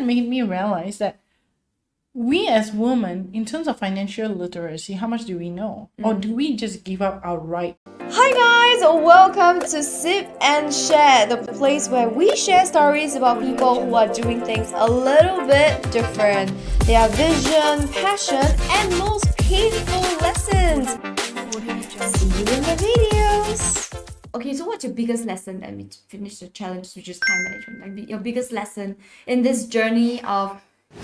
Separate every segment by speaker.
Speaker 1: made me realize that we as women, in terms of financial literacy, how much do we know? Or do we just give up outright?
Speaker 2: Hi guys, welcome to Sip and Share, the place where we share stories about people who are doing things a little bit different. Their vision, passion, and most painful lessons. See you in the videos. Okay, so what's your biggest lesson? Let me finish the challenge, which is time management. Like your biggest lesson in this journey of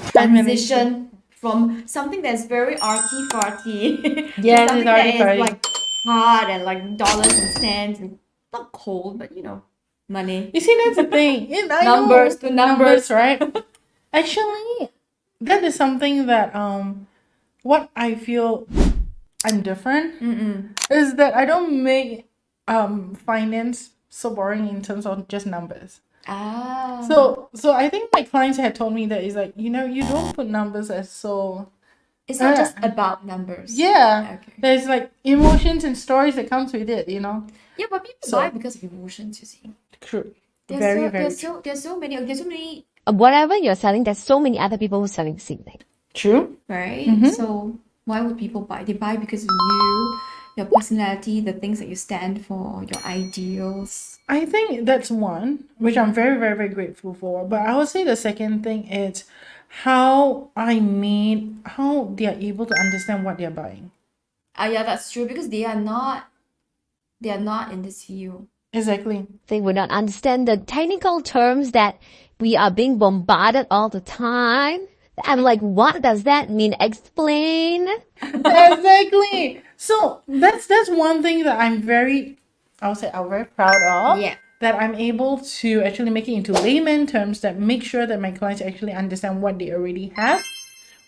Speaker 2: transition from something that's very arty-farty
Speaker 1: Yes,
Speaker 2: to something
Speaker 1: it's
Speaker 2: that
Speaker 1: arty-farty.
Speaker 2: is like hard and like dollars and cents and not cold, but money.
Speaker 1: You see, that's the thing. I
Speaker 2: Numbers
Speaker 1: know,
Speaker 2: to numbers.
Speaker 1: right? Actually, that is something that what I feel I'm different is that I don't make finance so boring in terms of just numbers.
Speaker 2: Ah.
Speaker 1: So I think my clients had told me that is like, you don't put numbers as so.
Speaker 2: It's not just about numbers.
Speaker 1: Yeah.
Speaker 2: Okay.
Speaker 1: There's like emotions and stories that comes with it,
Speaker 2: Yeah, but people buy because of emotions, you see.
Speaker 1: True.
Speaker 2: There's so many
Speaker 3: Whatever you're selling, there's so many other people who are selling the same thing.
Speaker 1: True.
Speaker 2: right? So why would people buy? They buy because of you, your personality, the things that you stand for, your ideals.
Speaker 1: I think that's one, which I'm very, very, very grateful for. But I would say the second thing is how they are able to understand what they're buying.
Speaker 2: Yeah, that's true because they are not in this field.
Speaker 1: Exactly.
Speaker 3: They would not understand the technical terms that we are being bombarded all the time. I'm like, what does that mean? Explain.
Speaker 1: Exactly. So that's one thing that I'm very proud of.
Speaker 2: Yeah.
Speaker 1: That I'm able to actually make it into layman terms that make sure that my clients actually understand what they already have,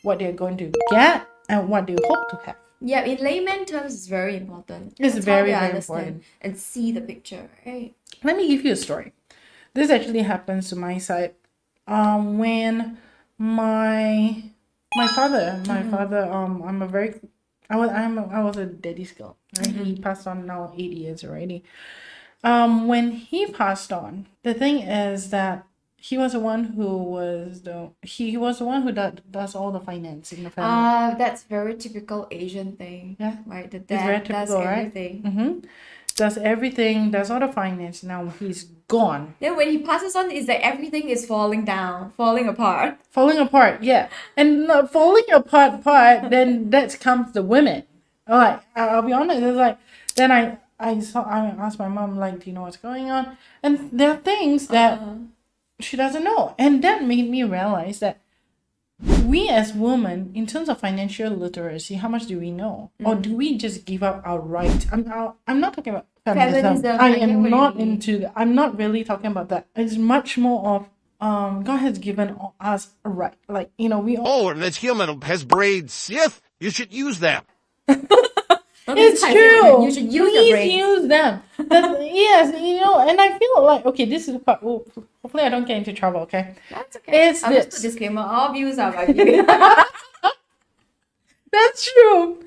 Speaker 1: what they're going to get, and what they hope to have.
Speaker 2: Yeah, in layman terms, it's very important.
Speaker 1: It's
Speaker 2: That's
Speaker 1: very,
Speaker 2: how they
Speaker 1: very
Speaker 2: understand
Speaker 1: important.
Speaker 2: and see the picture, right?
Speaker 1: Let me give you a story. This actually happens to my side. When my father, I was a daddy's girl. Right? He passed on now 8 years already. When he passed on, the thing is that he was the one who does all the finance in the family.
Speaker 2: That's very typical Asian thing.
Speaker 1: Yeah.
Speaker 2: Right? The
Speaker 1: It's very
Speaker 2: dad does
Speaker 1: typical, right?
Speaker 2: everything.
Speaker 1: Does everything, does all the finance. Now he's gone.
Speaker 2: Then when he passes on, it's like everything is falling apart.
Speaker 1: Falling apart, yeah. And falling apart then that comes the women. Like, I'll be honest, it's like, then I asked my mom, like, do you know what's going on? And there are things that she doesn't know. And that made me realize that we as women, in terms of financial literacy, how much do we know? Or do we just give up outright? I'm not talking about feminism. I am not into that. I'm not really talking about that. It's much more of God has given us a right. Like, we all...
Speaker 4: Oh, and this human has braids. Yes, you should use them.
Speaker 1: It's true.
Speaker 2: You should use
Speaker 1: Please
Speaker 2: your brain.
Speaker 1: use them. Yes, and I feel like, okay, this is the part. Oh, hopefully I don't get into trouble, okay?
Speaker 2: That's okay.
Speaker 1: It's
Speaker 2: I'll
Speaker 1: this.
Speaker 2: just put disclaimer. All views are my views.
Speaker 1: That's true.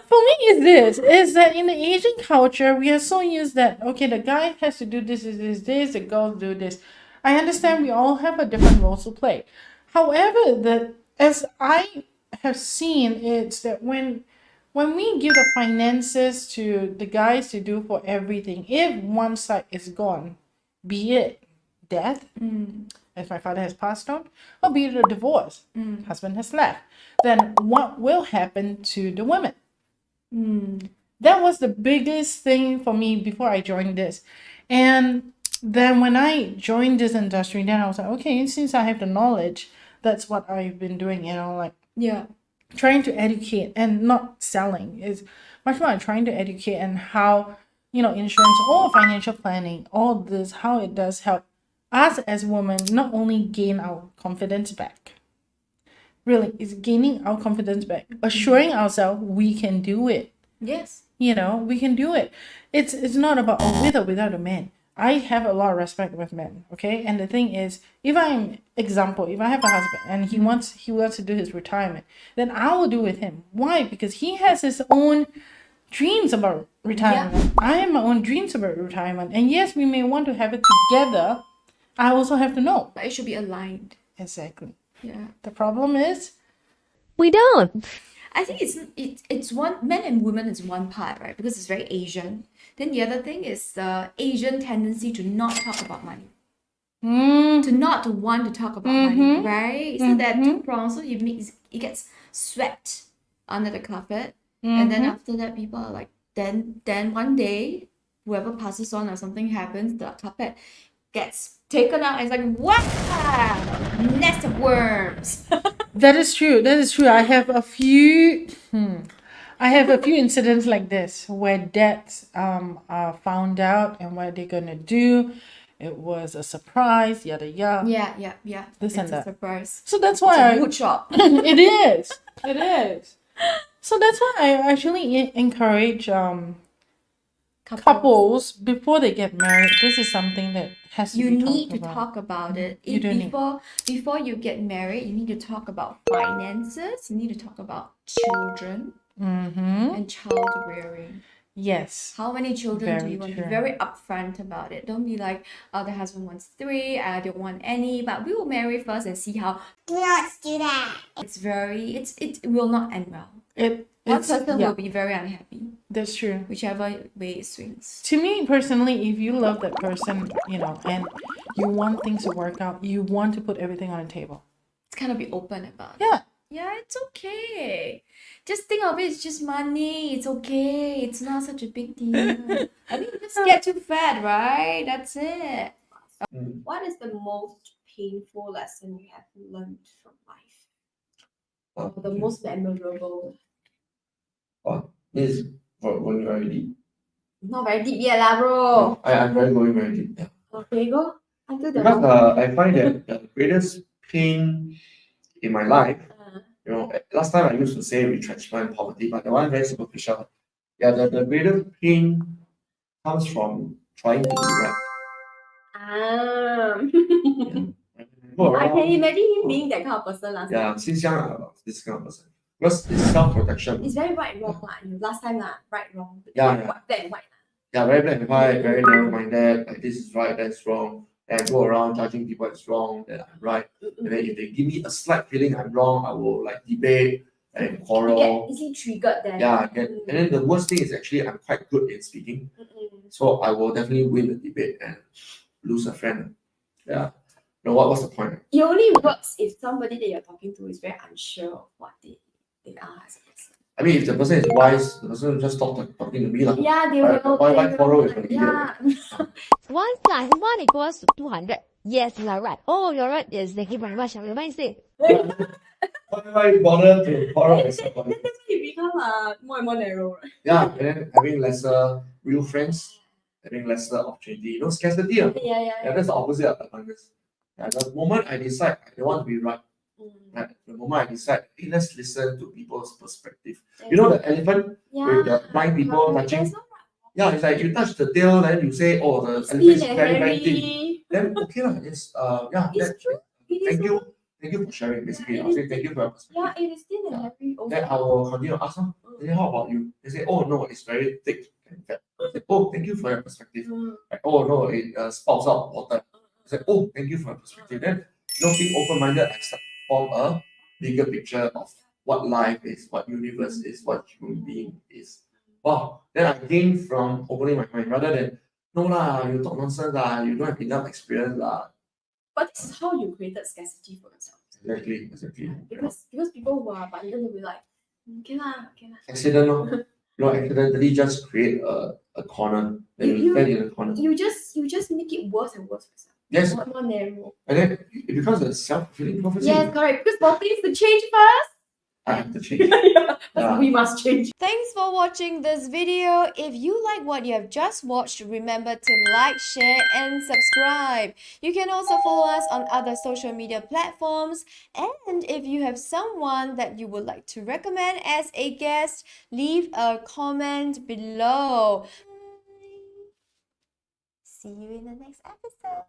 Speaker 1: For me, is that in the Asian culture, we are so used that, okay, the guy has to do this, the girls do this. I understand we all have a different roles to play. However, as I have seen, it's that when we give the finances to the guys to do for everything, if one side is gone, be it death, as my father has passed on, or be it a divorce, husband has left, then what will happen to the women? That was the biggest thing for me before I joined this. And then when I joined this industry, then I was like, okay, since I have the knowledge, that's what I've been doing, like
Speaker 2: Yeah.
Speaker 1: trying to educate and not selling. Is much more trying to educate and how, insurance or financial planning, all this, how it does help us as women not only gain our confidence back. Really, it's gaining our confidence back, assuring ourselves we can do it.
Speaker 2: Yes.
Speaker 1: We can do it. It's not about with or without a man. I have a lot of respect with men, okay? And the thing is, if I have a husband and he wants to do his retirement, then I will do with him. Why? Because he has his own dreams about retirement. Yeah. I have my own dreams about retirement. And yes, we may want to have it together. I also have to know.
Speaker 2: But it should be aligned.
Speaker 1: Exactly.
Speaker 2: Yeah.
Speaker 1: The problem is,
Speaker 3: We don't.
Speaker 2: I think it's one, men and women is one part, right? Because it's very Asian. Then the other thing is the Asian tendency to not talk about money. To not want to talk about money, right? So there are two prongs. So it gets swept under the carpet, and then after that, people are like, then one day, whoever passes on or something happens, the carpet gets taken out, and it's like, wow, nest of worms.
Speaker 1: that is true. That is true. I have a few. I have a few incidents like this where dads are found out and what they're gonna do. It was a surprise, yada yada.
Speaker 2: Yeah.
Speaker 1: This
Speaker 2: It's
Speaker 1: and
Speaker 2: a
Speaker 1: that.
Speaker 2: surprise.
Speaker 1: So that's
Speaker 2: It's
Speaker 1: why
Speaker 2: a
Speaker 1: I.
Speaker 2: wood shop.
Speaker 1: It is. It is. So that's why I actually encourage couples before they get married. This is something that has to
Speaker 2: You
Speaker 1: be
Speaker 2: need
Speaker 1: talked
Speaker 2: to
Speaker 1: about.
Speaker 2: talk about it.
Speaker 1: You do need.
Speaker 2: Before you get married, you need to talk about finances. You need to talk about children and child rearing.
Speaker 1: Yes.
Speaker 2: How many children do
Speaker 1: Very
Speaker 2: you want? Be
Speaker 1: true.
Speaker 2: very upfront about it. Don't be like, oh, the husband wants 3, I don't want any, but we will marry first and see how.
Speaker 5: Let's do that.
Speaker 2: It will not end well. One
Speaker 1: It's
Speaker 2: person
Speaker 1: yeah,
Speaker 2: will be very unhappy,
Speaker 1: that's true.
Speaker 2: whichever way it swings.
Speaker 1: To me personally, if you love that person, and you want things to work out, you want to put everything on the table.
Speaker 2: It's kind of be open about it.
Speaker 1: Yeah.
Speaker 2: Yeah, it's okay. Just think of it, it's just money. It's okay. It's not such a big deal. I mean, just get too fat, right? That's it. What is the most painful lesson you have learned from life? Or the most memorable?
Speaker 6: Oh, this is going very deep.
Speaker 2: Not very deep yet, lah, bro.
Speaker 6: I'm going very deep. Yeah.
Speaker 2: Okay, go. Until the
Speaker 6: Because I find that the greatest pain in my life, last time I used to say retrenchment, poverty, but the one very superficial. Yeah, the greatest pain comes from trying to be right.
Speaker 2: I can imagine him being that kind of person last time.
Speaker 6: Yeah, since young I was this kind of person. Because it's self-protection.
Speaker 2: It's very right wrong lah. Last time lah, right wrong.
Speaker 6: Yeah.
Speaker 2: Black and white.
Speaker 6: Yeah, very black and white, very narrow-minded, like this is right, that's wrong. And I go around judging people it's wrong, that I'm right. And then if they give me a slight feeling I'm wrong, I will like debate and quarrel.
Speaker 2: You get easily triggered then.
Speaker 6: Yeah, and then the worst thing is actually I'm quite good in speaking. So I will definitely win the debate and lose a friend. Yeah. What's the point?
Speaker 2: It only works if somebody that you're talking to is very unsure of what they are as a person.
Speaker 6: I mean, if the person is wise, the person will just stop talking to me.
Speaker 2: Yeah, they will.
Speaker 6: Why quarrel with an idiot?
Speaker 2: Yeah.
Speaker 3: 1 plus 1 equals 200. Yes, you are right. Oh, you're right. Yes, thank you very much. Have a nice day.
Speaker 6: Why bother to quarrel with somebody?
Speaker 2: That's when you become more and more narrow. Right?
Speaker 6: Yeah, and then having lesser real friends, having lesser opportunity. Scarcity.
Speaker 2: Yeah.
Speaker 6: That's the opposite of abundance. Yeah, the moment I decide I don't want to be right, the moment I decide, hey, let's listen to people's perspective. You know the elephant with the blind people touching? Yeah, it's like you touch the tail, then you say, oh, the elephant is very, very thin. Then okay lah, it's
Speaker 2: It's true.
Speaker 6: Thank you for sharing. Basically, I'll say thank you for your perspective.
Speaker 2: Yeah, it is thin and hairy.
Speaker 6: Then I will continue to ask them. Then how about you? They say, oh no, it's very thick and fat. I say, oh, thank you for your perspective. Like, oh no, it spouts out water. I say, oh, thank you for your perspective. Then being open-minded, I start to form a bigger picture of what life is, what universe is, what human being is. Wow. Then I gain from opening my mind rather than no lah, you talk nonsense lah, you don't have enough experience lah.
Speaker 2: But this is how you created scarcity for yourself.
Speaker 6: Exactly.
Speaker 2: Because people who are abundant will be like, okay lah.
Speaker 6: Accident, accidentally just create a corner. Then you stand in a corner.
Speaker 2: You just make it worse and worse for yourself.
Speaker 6: Yes.
Speaker 2: More narrow.
Speaker 6: And then it becomes a self-fulfilling prophecy.
Speaker 2: Yes, correct. Because for things to change first.
Speaker 6: I have to change.
Speaker 2: We must change. Thanks for watching this video. If you like what you have just watched, remember to like, share, and subscribe. You can also follow us on other social media platforms. And if you have someone that you would like to recommend as a guest, leave a comment below. See you in the next episode.